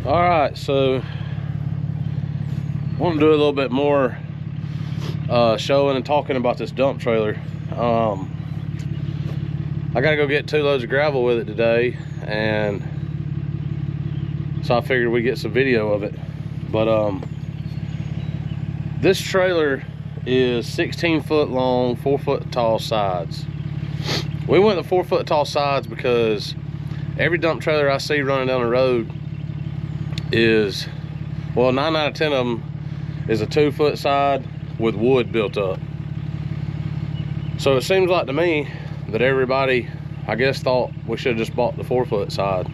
All right, so I want to do a little bit more showing and talking about this dump trailer. I gotta go get 2 loads of gravel with it today, and so I figured we'd get some video of it. But this trailer is 16 foot long, 4 foot tall sides. We went with 4 foot tall sides because every dump trailer I see running down the road is, well, 9 out of 10 of them is a 2 foot side with wood built up. So it seems like to me that everybody, I guess, thought we should have just bought the 4 foot side.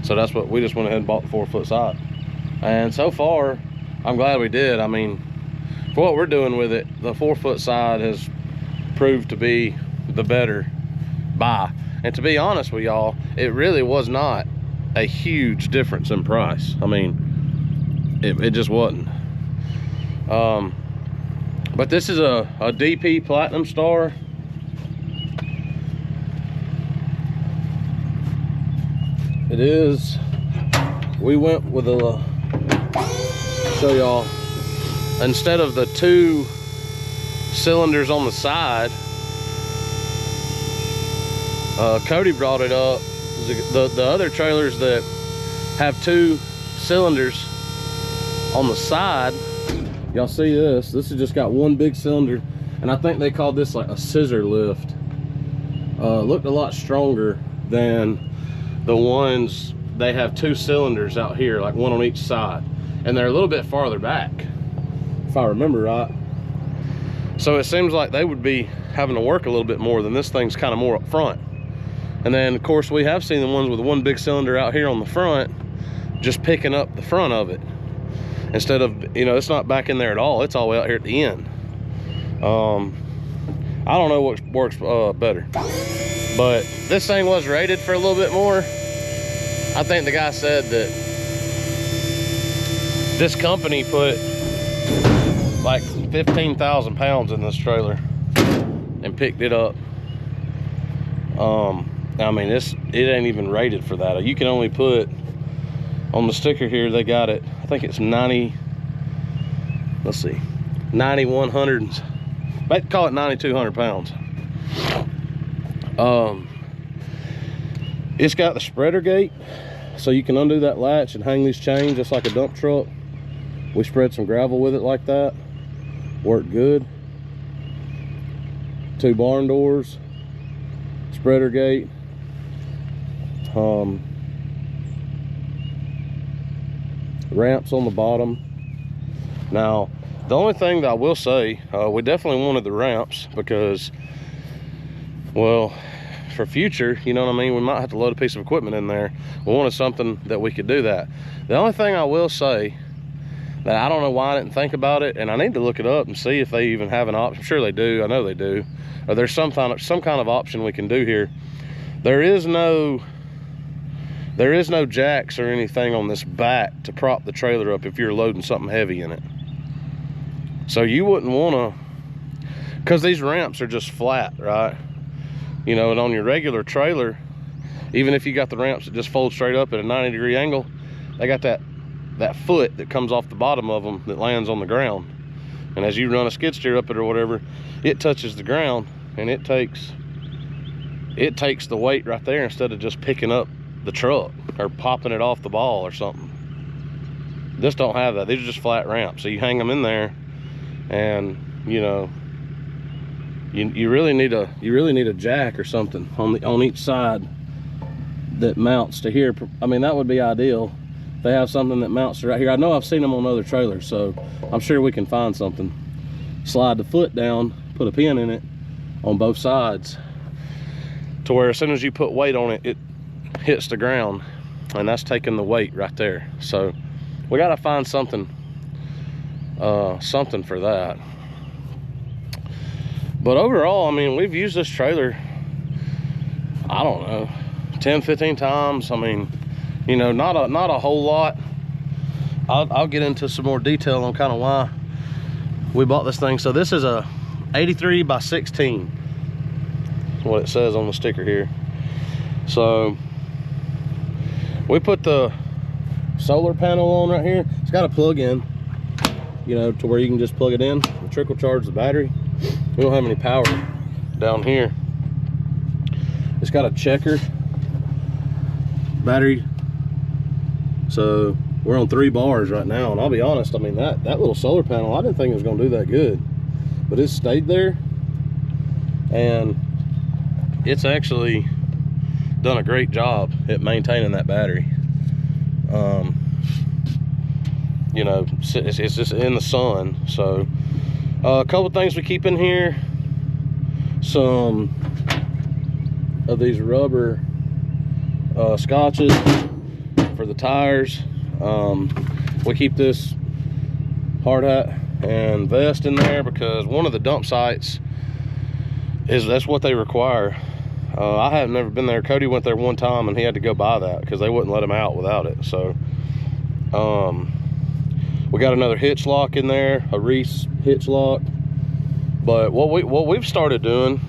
So that's what we just went ahead and bought, the 4 foot side. And so far, I'm glad we did. I mean, for what we're doing with it, the 4 foot side has proved to be the better buy. And to be honest with y'all, it really was not a huge difference in price. I mean, it just wasn't. But this is a DP Platinum Star. It is, we went with a, show y'all, instead of the 2 cylinders on the side, Cody brought it up, the other trailers that have 2 cylinders on the side, y'all see this has just got 1 big cylinder, and I think they called this like a scissor lift. Looked a lot stronger than the ones they have 2 cylinders out here, like 1 on each side, and they're a little bit farther back, if I remember right. So it seems like they would be having to work a little bit more than this thing's kind of more up front. And then of course we have seen the ones with 1 big cylinder out here on the front just picking up the front of it, instead of, you know, it's not back in there at all, it's all the way out here at the end. I don't know what works better, but this thing was rated for a little bit more. I think the guy said that this company put like 15,000 pounds in this trailer and picked it up. I mean, it ain't even rated for that. You can only put, on the sticker here, they got it, I think it's 90, let's see, 9,100, they call it 9,200 pounds. It's got the spreader gate, so you can undo that latch and hang these chains just like a dump truck. We spread some gravel with it like that, worked good. 2 barn doors, spreader gate, ramps on the bottom. Now, the only thing that I will say, we definitely wanted the ramps because, well, for future, you know what I mean, we might have to load a piece of equipment in there. We wanted something that we could do that. The only thing I will say that I don't know why I didn't think about it, and I need to look it up and see if they even have an option. I'm sure they do, I know they do. Or there's some kind of option we can do here. There is no jacks or anything on this back to prop the trailer up if you're loading something heavy in it. So you wouldn't want to, because these ramps are just flat, right? You know, and on your regular trailer, even if you got the ramps that just fold straight up at a 90-degree angle, they got that foot that comes off the bottom of them that lands on the ground. And as you run a skid steer up it or whatever, it touches the ground, and it takes the weight right there instead of just picking up the truck or popping it off the ball or something. This don't have that. These are just flat ramps, so you hang them in there, and you know, you really need a jack or something on each side that mounts to here. I mean, that would be ideal. They have something that mounts to right here. I know I've seen them on other trailers, so I'm sure we can find something. Slide the foot down, put a pin in it on both sides, to where as soon as you put weight on it, it hits the ground, and that's taking the weight right there. So we got to find something for that. But overall, I mean, we've used this trailer, I don't know, 10-15 times. I mean, you know, not a whole lot. I'll get into some more detail on kind of why we bought this thing. So this is a 83 by 16, what it says on the sticker here. So we put the solar panel on right here. It's got a plug in, you know, to where you can just plug it in and trickle charge the battery. We don't have any power down here. It's got a checker battery, so we're on 3 bars right now. And I'll be honest, I mean, that little solar panel, I didn't think it was gonna do that good, but it stayed there, and it's actually done a great job at maintaining that battery. You know, it's just in the sun. So a couple things we keep in here: some of these rubber scotches for the tires. We keep this hard hat and vest in there because one of the dump sites that's what they require. I have never been there. Cody went there one time and he had to go buy that because they wouldn't let him out without it. So we got another hitch lock in there, a Reese hitch lock. But what we've started doing,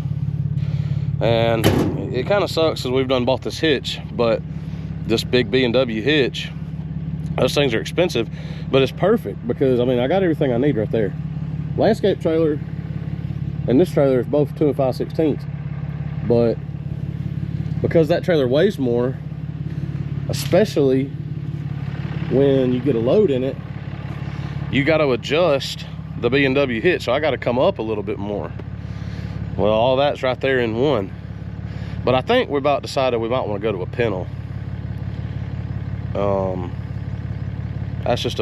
and it kind of sucks because we've bought this hitch, but this big B&W hitch, those things are expensive, but it's perfect because I mean, I got everything I need right there. Landscape trailer and this trailer is both 2 5/16, but because that trailer weighs more, especially when you get a load in it, you got to adjust the B&W hitch, so I got to come up a little bit more. Well, all that's right there in one. But I think we're about decided we might want to go to a pintle. That's just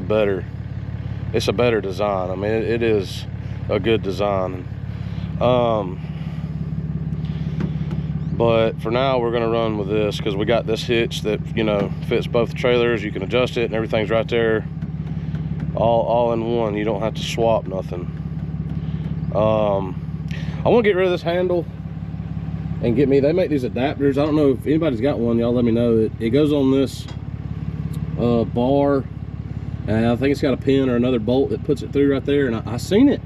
it's a better design. I mean, it is a good design. But for now, we're gonna run with this because we got this hitch that, you know, fits both trailers. You can adjust it and everything's right there, all in one. You don't have to swap nothing. I want to get rid of this handle and get me, they make these adapters. I don't know if anybody's got one. Y'all let me know. It goes on this bar, and I think it's got a pin or another bolt that puts it through right there. And I seen it.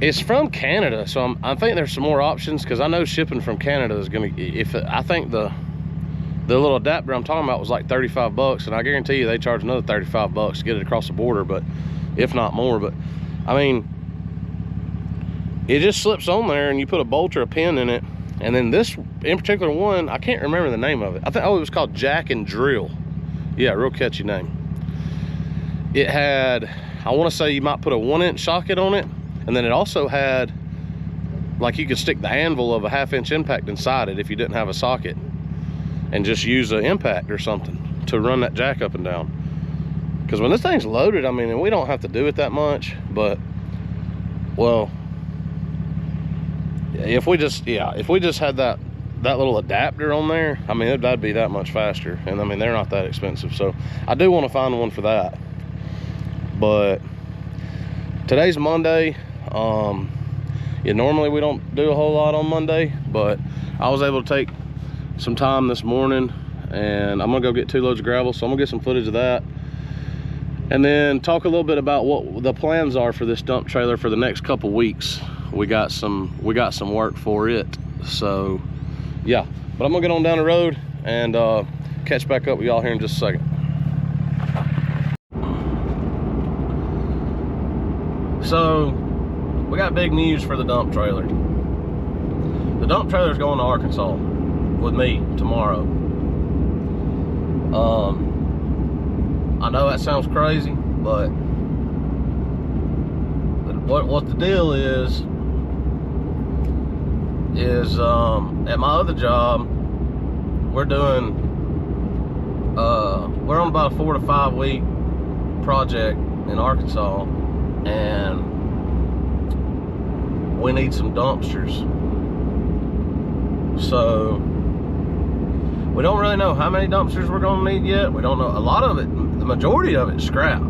It's from Canada, so I think there's some more options because I know shipping from Canada is gonna. I think the little adapter I'm talking about was like 35 bucks, and I guarantee you they charge another 35 bucks to get it across the border, but if not more. But I mean, it just slips on there, and you put a bolt or a pin in it, and then this in particular one, I can't remember the name of it. I think it was called Jack and Drill. Yeah, real catchy name. It had, I want to say you might put a 1-inch socket on it. And then it also had, like, you could stick the anvil of a 1/2-inch impact inside it if you didn't have a socket, and just use an impact or something to run that jack up and down. Because when this thing's loaded, I mean, and we don't have to do it that much, but, well, if we just had that little adapter on there, I mean, that'd be that much faster. And I mean, they're not that expensive. So I do want to find one for that. But today's Monday. Yeah, normally we don't do a whole lot on Monday, but I was able to take some time this morning, and I'm gonna go get 2 loads of gravel, so I'm gonna get some footage of that, and then talk a little bit about what the plans are for this dump trailer for the next couple weeks. We got some work for it, so yeah. But I'm gonna get on down the road and catch back up with y'all here in just a second. So we got big news for the dump trailer. The dump trailer is going to Arkansas with me tomorrow. I know that sounds crazy, but what the deal is at my other job, we're on about a 4 to 5 week project in Arkansas, and we need some dumpsters. So we don't really know how many dumpsters we're gonna need yet. We don't know. A lot of it, the majority of it's scrap.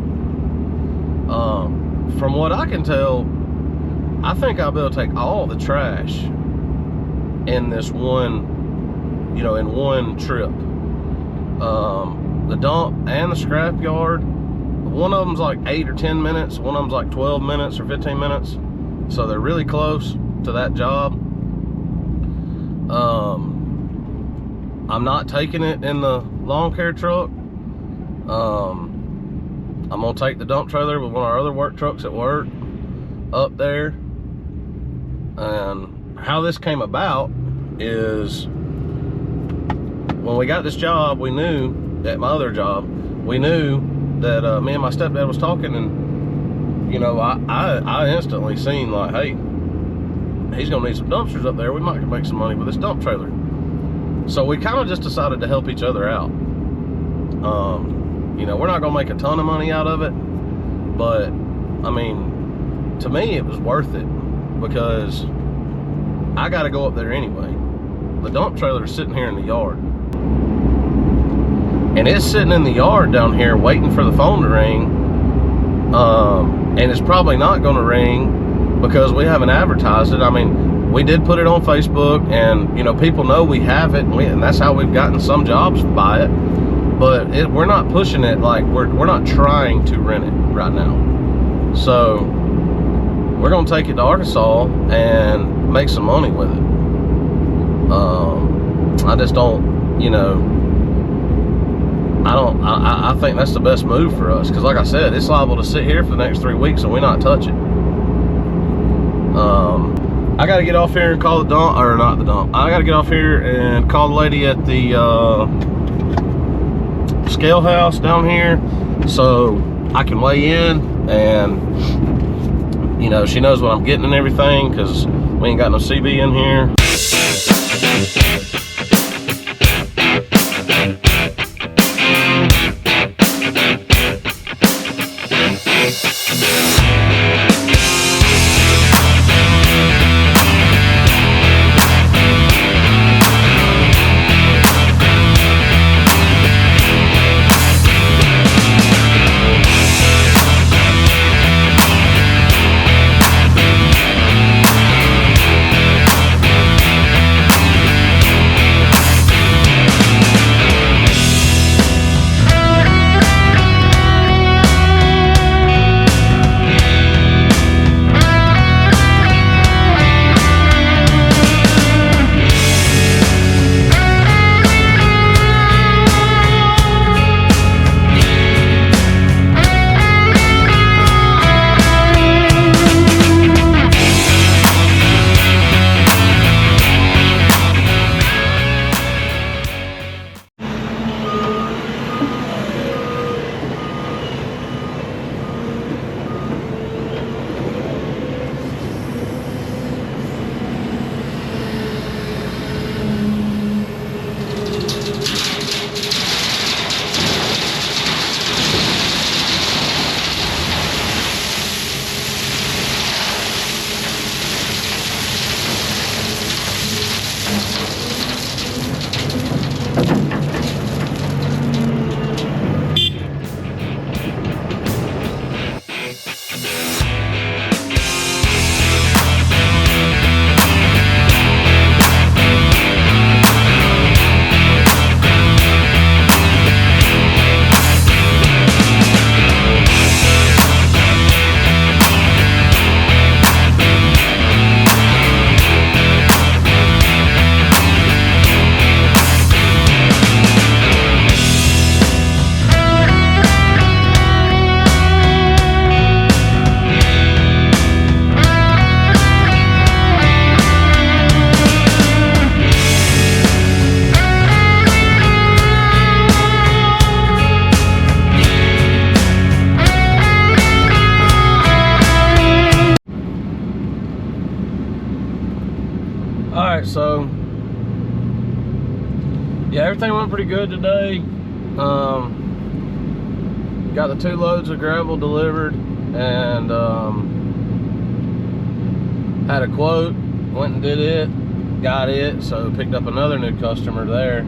From what I can tell, I think I'll be able to take all the trash in this one, you know, in one trip. The dump and the scrap yard, one of them's like 8 or 10 minutes, one of them's like 12 minutes or 15 minutes. So they're really close to that job. I'm not taking it in the lawn care truck. I'm gonna take the dump trailer with one of our other work trucks at work up there. And how this came about is, when we got this job, we knew, at my other job, we knew that me and my stepdad was talking, and you know, I instantly seen like, hey, he's gonna need some dumpsters up there. We might make some money with this dump trailer. So we kind of just decided to help each other out. You know, we're not gonna make a ton of money out of it, but I mean, to me it was worth it, because I got to go up there anyway. The dump trailer is sitting here in the yard, and it's sitting in the yard down here waiting for the phone to ring, and it's probably not going to ring because we haven't advertised it. I mean, we did put it on Facebook, and you know, people know we have it, and that's how we've gotten some jobs by it, but we're not pushing it, like we're not trying to rent it right now. So we're going to take it to Arkansas and make some money with it. I just don't, you know, I think that's the best move for us, because like I said, it's liable to sit here for the next 3 weeks and we not touch it. I got to get off here and call the dump, or not the dump, I got to get off here and call the lady at the scale house down here so I can weigh in, and you know, she knows what I'm getting and everything, because we ain't got no CB in here. Alright, so yeah, everything went pretty good today. Got the 2 loads of gravel delivered, and had a quote, went and did it, got it, so picked up another new customer there,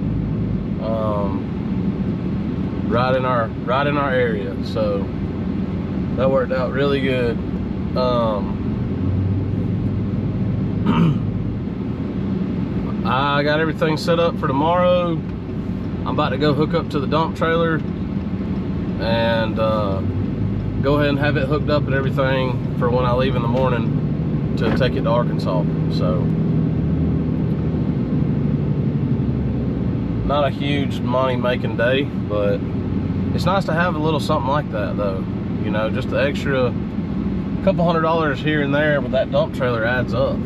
right in our area, so that worked out really good. I got everything set up for tomorrow. I'm about to go hook up to the dump trailer and go ahead and have it hooked up and everything for when I leave in the morning to take it to Arkansas. So not a huge money making day, but It's nice to have a little something like that though. You know, just the extra couple $100 here and there with that dump trailer adds up.